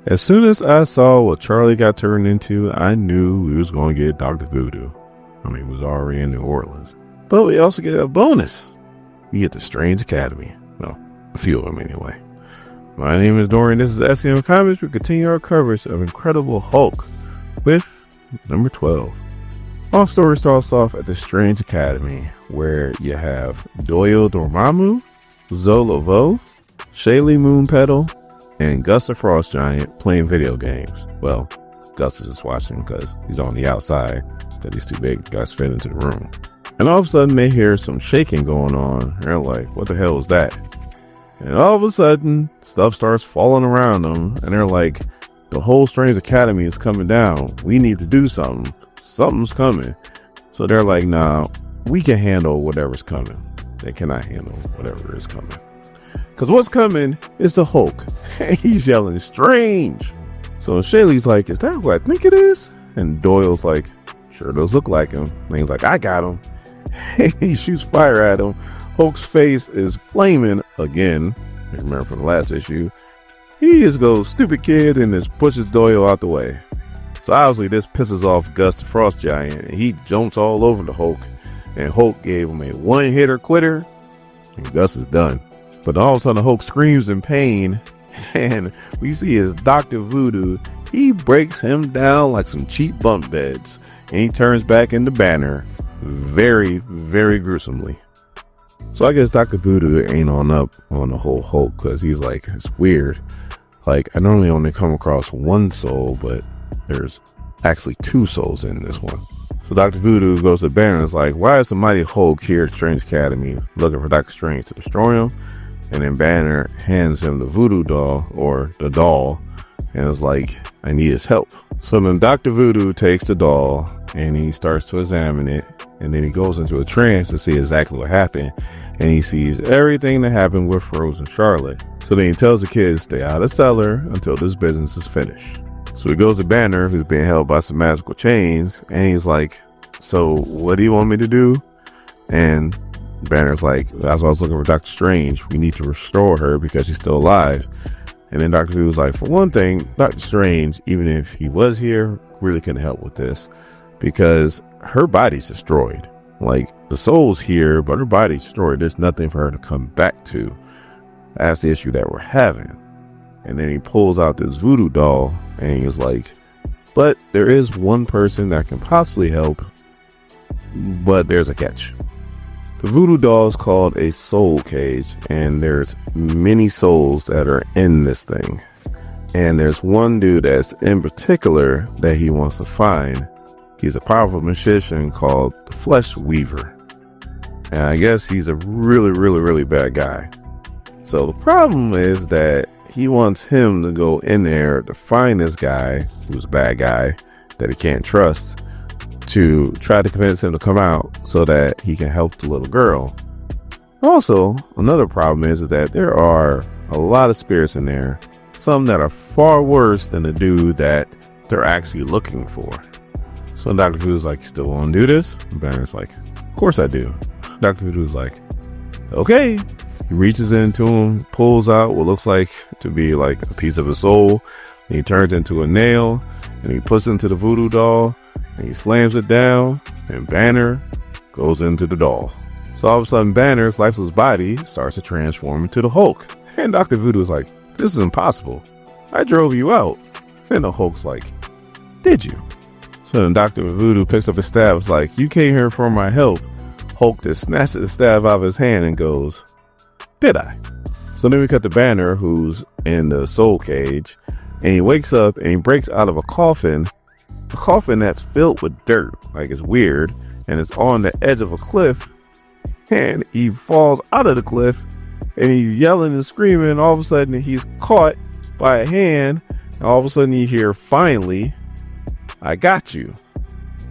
As soon as I saw what Charlie got turned into, I knew we was going to get Dr. Voodoo. I mean, he was already in New Orleans. But we also get a bonus. We get the Strange Academy. Well, a few of them anyway. My name is Dorian. This is SCM Comics. We continue our coverage of Incredible Hulk with number 12. Our story starts off at the Strange Academy, where you have Doyle Dormammu, Zola Vo, Shaylee Moonpetal, and Gus the Frost Giant playing video games. Well, Gus is just watching because he's on the outside because he's too big. Gus fit into the room. And all of a sudden they hear some shaking going on. They're like, what the hell is that? And all of a sudden stuff starts falling around them. And they're like, the whole Strange Academy is coming down. We need to do something. Something's coming. So they're like, nah, we can handle whatever's coming. They cannot handle whatever is coming. Because what's coming is the Hulk. He's yelling, strange. So Shaylee's like, is that who I think it is? And Doyle's like, sure does look like him. And he's like, I got him. He shoots fire at him. Hulk's face is flaming again. You remember from the last issue. He just goes, stupid kid, and just pushes Doyle out the way. So obviously this pisses off Gus the Frost Giant. And he jumps all over the Hulk. And Hulk gave him a one-hitter quitter. And Gus is done. But all of a sudden the Hulk screams in pain, and we see his Dr. Voodoo. He breaks him down like some cheap bunk beds, and he turns back into Banner very, very gruesomely. So I guess Dr. Voodoo ain't up on the whole Hulk, because he's like, it's weird. Like, I normally only come across one soul, but there's actually two souls in this one. So Dr. Voodoo goes to Banner and is like, why is the mighty Hulk here at Strange Academy looking for Dr. Strange to destroy him? And then Banner hands him the voodoo doll, or the doll, and is like, I need his help. So then Dr. Voodoo takes the doll and he starts to examine it. And then he goes into a trance to see exactly what happened. And he sees everything that happened with Rose and Charlotte. So then he tells the kids, stay out of the cellar until this business is finished. So he goes to Banner, who's being held by some magical chains. And he's like, so what do you want me to do? And Banner's like, that's why I was looking for Dr. Strange. We need to restore her because she's still alive. And then Dr. Voodoo's like, for one thing, Dr. Strange, even if he was here, really couldn't help with this because her body's destroyed. Like, the soul's here, but her body's destroyed. There's nothing for her to come back to. That's the issue that we're having. And then he pulls out this voodoo doll and he's like, but there is one person that can possibly help, but there's a catch. The voodoo doll is called a soul cage, and there's many souls that are in this thing. And there's one dude that's in particular that he wants to find. He's a powerful magician called the Flesh Weaver. And I guess he's a really, really, really bad guy. So the problem is that he wants him to go in there to find this guy, who's a bad guy that he can't trust, to try to convince him to come out so that he can help the little girl. Also, another problem is that there are a lot of spirits in there, some that are far worse than the dude that they're actually looking for. So Dr. Voodoo's like, you still want to do this? And Banner's like, of course I do. Dr. Voodoo's like, okay. He reaches into him, pulls out what looks like to be like a piece of his soul, and he turns into a nail, and he puts it into the voodoo doll, and he slams it down, and Banner goes into the doll. So all of a sudden, Banner's lifeless body starts to transform into the Hulk. And Dr. Voodoo is like, this is impossible. I drove you out. And the Hulk's like, did you? So then Dr. Voodoo picks up his staff. It's like, you came here for my help. Hulk just snatches the staff out of his hand and goes, did I? So then we cut to Banner, who's in the soul cage. And he wakes up and he breaks out of a coffin that's filled with dirt. Like, it's weird, and it's on the edge of a cliff, and he falls out of the cliff and he's yelling and screaming, and all of a sudden he's caught by a hand, and all of a sudden you hear, finally, I got you.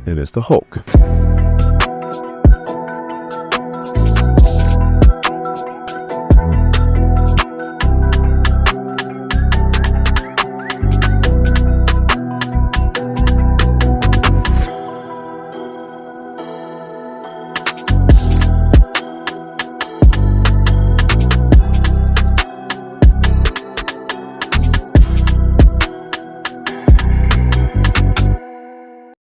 And it's the Hulk.